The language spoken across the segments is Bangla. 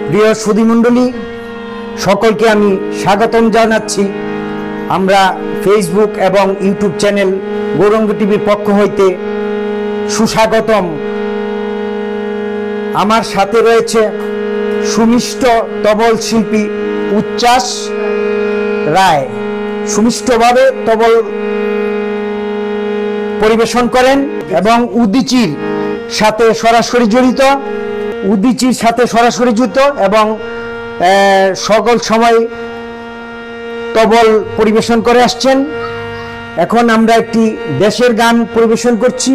প্রিয় সুধীমণ্ডলী, সকলকে আমি স্বাগতম জানাচ্ছি। আমরা ফেসবুক এবং ইউটিউব চ্যানেল গৌরাঙ্গ টিভির পক্ষ হইতে সুস্বাগতম। আমার সাথে রয়েছে সুমিষ্ট তবল শিল্পী উচ্ছ্বাস রায়। সুমিষ্টভাবে তবল পরিবেশন করেন এবং উদীচীর সাথে সরাসরি জড়িত এবং সকল সময় তবল পরিবেশন করে আসছেন। এখন আমরা একটি দেশের গান পরিবেশন করছি,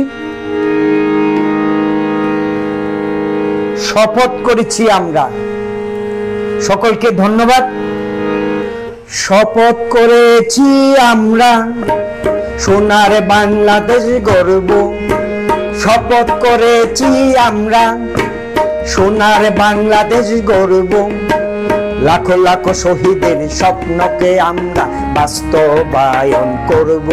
শপথ করেছি আমরা। সকলকে ধন্যবাদ। শপথ করেছি আমরা সোনার বাংলাদেশ গড়ব, শপথ করেছি আমরা সোনার বাংলাদেশ গড়ব। লাখো লাখো শহীদের স্বপ্নকে আমরা বাস্তবায়ন করব,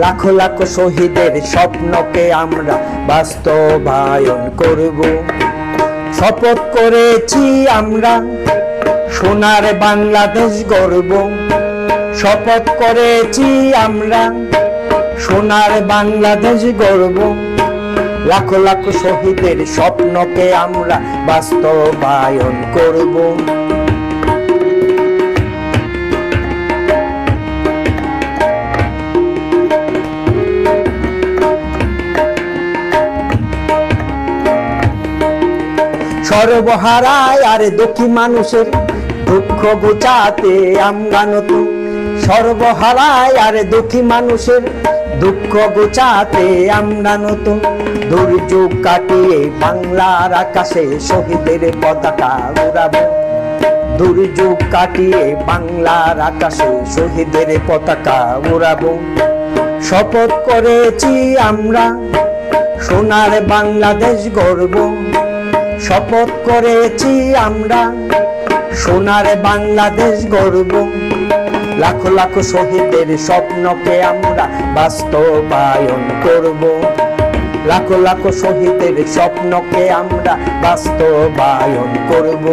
লাখো লাখো শহীদের স্বপ্নকে আমরা বাস্তবায়ন করব। শপথ করেছি আমরা সোনার বাংলাদেশ গড়ব, শপথ করেছি আমরা সোনার বাংলাদেশ গড়ব। লাখো লাখো শহীদের স্বপ্নকে আমরা বাস্তবায়ন করব। সর্বহারায় আর দুঃখী মানুষের দুঃখ ঘুচাতে আমরা নতুন, সর্বহারায় আর দুঃখী মানুষের দুঃখ ঘুচাতে আমরা নতুন। দুর্যোগ কাটিয়ে বাংলার আকাশে শহীদের পতাকা উড়াবো, দুর্যোগ কাটিয়ে বাংলার আকাশে শহীদের পতাকা উড়াবো। শপথ করেছি আমরা সোনার বাংলাদেশ গড়ব, শপথ করেছি আমরা সোনার বাংলাদেশ গড়ব। লাখো লাখো শহীদের স্বপ্নকে আমরা বাস্তবায়ন করব, লাখো লাখো শহীদের স্বপ্নকে আমরা বাস্তবায়ন করব।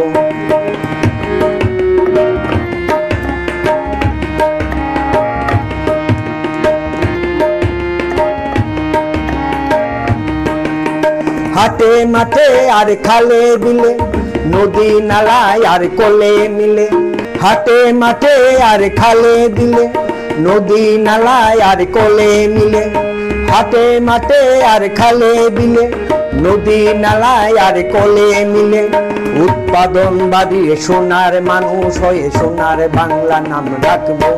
হাটে মাঠে আর খালে বিলে, নদী নালায় আর কোলে মিলে, হাটে মাঠে আর খালে বিলে, নদী নালায় আর কোলে মিলে, হাটে মাঠে আর খালে বিলে, নদী নালায় আর কোলে মিলে। উৎপাদন বাড়িয়ে সোনার মানুষ হয়ে সোনার বাংলা নাম রাখবো,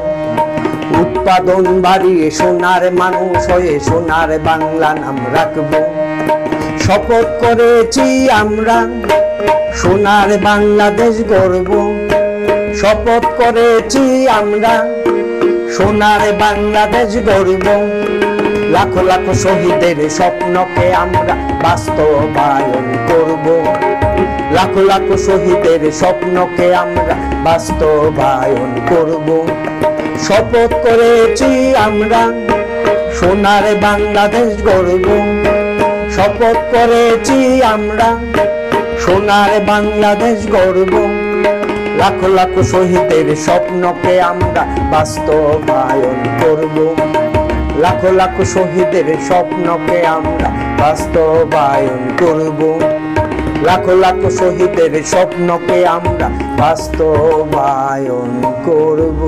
উৎপাদন বাড়িয়ে সোনার মানুষ হয়ে সোনার বাংলা নাম রাখবো। শপথ করেছি আমরা সোনার বাংলাদেশ গড়ব, শপথ করেছি আমরা সোনার বাংলাদেশ গড়ব। লাখো লাখো শহীদের স্বপ্নকে আমরা বাস্তবায়ন করব, লাখো লাখো শহীদের স্বপ্নকে আমরা বাস্তবায়ন করব। শপথ করেছি আমরা সোনার বাংলাদেশ গড়ব, শপথ করেছি আমরা সোনার বাংলাদেশ গড়ব। লাখো লাখো শহীদের স্বপ্নকে আমরা বাস্তবায়ন করব, লাখো লাখো শহীদের স্বপ্নকে আমরা বাস্তবায়ন করব, লাখো লাখো শহীদের স্বপ্নকে আমরা বাস্তবায়ন করব।